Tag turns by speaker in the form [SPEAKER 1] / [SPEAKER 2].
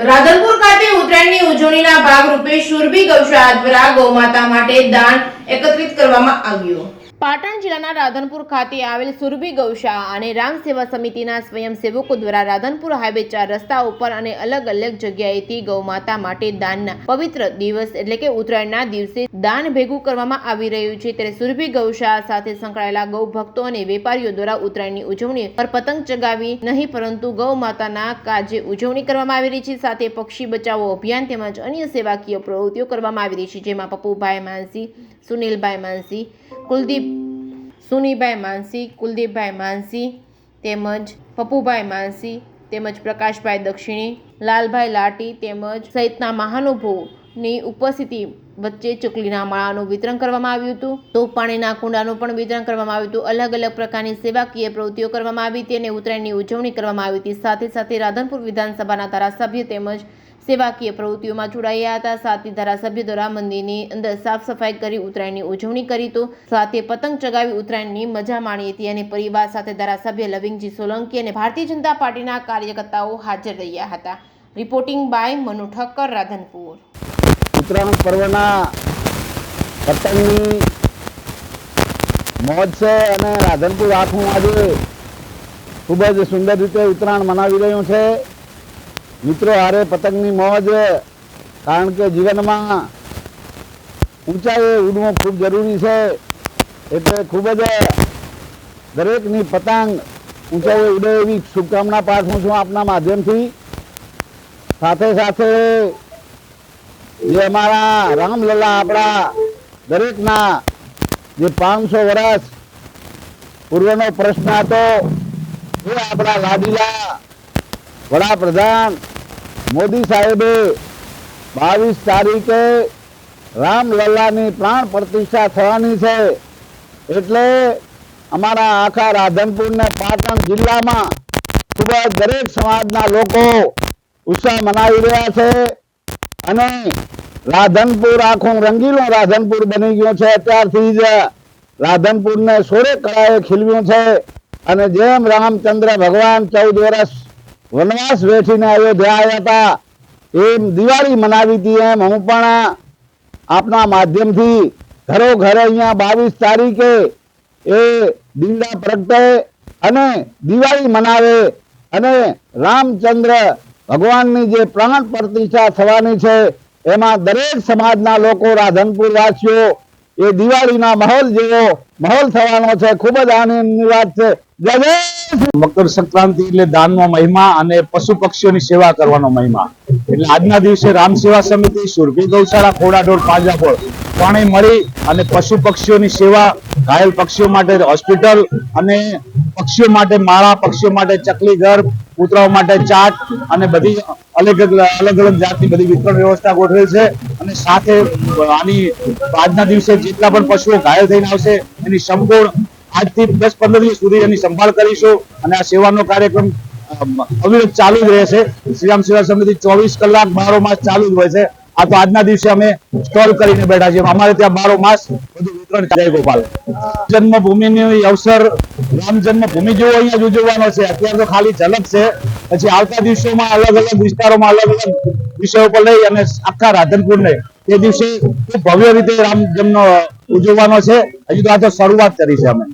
[SPEAKER 1] રાધનપુર ખાતે ઉત્તરાયણની ઉજવણીના ભાગરૂપે સુરભી ગૌશાળા દ્વારા ગૌમાતા માટે દાન એકત્રિત કરવામાં આવ્યું। પાટણ જિલ્લાના રાધનપુર ખાતે આવેલ સુરભી ગૌશાળા અને રામ સેવા સમિતિના સ્વયંસેવકો દ્વારા રાધનપુર હાઈવે 4 રસ્તા ઉપર અને અલગ અલગ જગ્યાએથી ગૌમાતા માટે દાનના પવિત્ર દિવસ એટલે કે ઉત્તરાયણના દિવસે દાન ભેગું કરવામાં આવી રહ્યું છે। ત્યારે સુરભી ગૌશાળા સાથે સંકળાયેલા ગૌ ભક્તો અને વેપારીઓ દ્વારા ઉત્તરાયણની ઉજવણી પર પતંગ ચગાવી નહીં પરંતુ ગૌ માતાના કાજે ઉજવણી કરવામાં આવી રહી છે। સાથે પક્ષી બચાવો અભિયાન તેમજ અન્ય સેવાકીય પ્રવૃત્તિઓ કરવામાં આવી રહી છે, જેમાં પપ્પુભાઈ માનસી, સુનિલભાઈ માનસી, સુનીભાઈ માનસી, કુલદીપભાઈ માનસી તેમજ પપ્પુભાઈ માનસી તેમજ પ્રકાશભાઈ દક્ષિણી, લાલભાઈ લાટી તેમજ સહિતના મહાનુભાવોની ઉપસ્થિતિ વચ્ચે ચકલીના માળાનું વિતરણ કરવામાં આવ્યું હતું। તો પાણીના કુંડાનું પણ વિતરણ કરવામાં આવ્યું હતું। અલગ અલગ પ્રકારની સેવાકીય પ્રવૃત્તિઓ કરવામાં આવી હતી અને ઉત્તરાયણની ઉજવણી કરવામાં આવી હતી। સાથે સાથે રાધનપુર વિધાનસભાના ધારાસભ્ય તેમજ સેવાકીય પ્રવૃત્તિઓમાં જોડાયા હતા। સાથે ધારાસભ્ય દ્વારા મંદિરની અંદર સાફ સફાઈ કરી ઉત્તરાયણની ઉજવણી કરી તો સાથે પતંગ ચગાવી ઉત્તરાયણની મજા માણી હતી અને પરિવાર સાથે ધારાસભ્ય લવિંગજી સોલંકી અને ભારતીય જનતા પાર્ટીના કાર્યકર્તાઓ હાજર રહ્યા હતા। Reporting by Manu Thakkar, Radhanpur.
[SPEAKER 2] ઉત્તરાયણ પર્વના પતંગની મોજ છે અને રાધનપુર આખું આજે ખૂબ જ સુંદર રીતે ઉત્તરાયણ મનાવી રહ્યું છે। મિત્રો હારે પતંગની મોજ, કારણ કે જીવનમાં ઊંચાઈએ ઉડવું ખૂબ જરૂરી છે, એટલે ખૂબ જ દરેકની પતંગ ઊંચાઈએ ઉડે એવી શુભકામના પાઠવું છું આપના માધ્યમથી। સાથે સાથે જે અમારા રામલલા આપણા દરેકના જે 500 વર્ષ પૂર્વનો પ્રશ્ન હતો એ આપણા લાડીલા વડાપ્રધાન મોદી સાહેબે 22 તારીખે રામલલ્લાની પ્રાણ પ્રતિષ્ઠા થવાની છે, એટલે અમારા આખા રાધનપુર ને પાટણ જિલ્લામાં ખૂબ જ દરેક સમાજના લોકો ઉત્સાહ મનાવી રહ્યા છે અને રાધનપુર આખું રંગીલું રાધનપુર બની ગયું છે। અત્યારથી જ રાધનપુરને સોળે કળાએ ખીલવ્યું છે અને જેમ રામચંદ્ર ભગવાન 14 વર્ષ વનવાસ વેઠીને અયોધ્યા આવ્યા હતા, એમ દિવાળી મનાવી હતી, એમ હું પણ આપના માધ્યમથી ઘરો ઘરે અહીંયા 22 તારીખે એ દીવડા પ્રગટે અને દિવાળી મનાવે અને રામચંદ્ર ભગવાનની જે પ્રાણ પ્રતિષ્ઠા થવાની છે એમાં દરેક સમાજના લોકો રાધનપુર વાસીઓ એ દિવાળીના માહોલ જેવો માહોલ થવાનો છે। ખૂબ જ આનંદની વાત છે। જય જય
[SPEAKER 3] મકર સંક્રાંતિ એટલે દાનનો મહિમા અને પશુ પક્ષીઓની સેવા કરવાનો મહિમા। એટલે આજના દિવસે રામ સેવા સમિતિ, સુરભી ગૌશાળા, ખોડાઢોર, પાંજરાપોળ ત્રણેય મળી અને પશુ પક્ષીઓની સેવા, ઘાયલ પક્ષીઓ માટે હોસ્પિટલ અને પક્ષીઓ માટે માળા, પક્ષીઓ માટે ચકલી ઘર, કૂતરાઓ માટે ચાટ અને બધી અલગ અલગ જાતની બધી વિતરણ વ્યવસ્થા ગોઠવેલ છે। અને સાથે આની આજના દિવસે જેટલા પણ પશુઓ ઘાયલ થઈને આવશે એની સંપૂર્ણ આજથી 10-15 દિવસ સુધી એની સંભાળ કરીશું અને આ સેવાનો કાર્યક્રમ અવિરત ચાલુ જ રહેશે। શ્રીરામ સેવા સમિતિ 24 કલાક 12 માસ ચાલુ જ હોય છે। આ તો આજના દિવસે અમે સ્ટોલ કરીને બેઠા છીએ, અમારે ત્યાં 12 માસ બધું વિતરણ જય ગોપાલ। જન્મભૂમિની અવસર રામ જન્મભૂમિ જેવો અહીંયા જ ઉજવવાનો છે। અત્યારે તો ખાલી ઝલક છે, પછી આવતા દિવસોમાં અલગ અલગ વિસ્તારોમાં અલગ અલગ વિષયો પર લઈ અને આખા રાધનપુરને તે દિવસે ખૂબ ભવ્ય રીતે રામ જન્મ ઉજવવાનો છે। હજી તો આ તો શરૂઆત કરી છે અમે।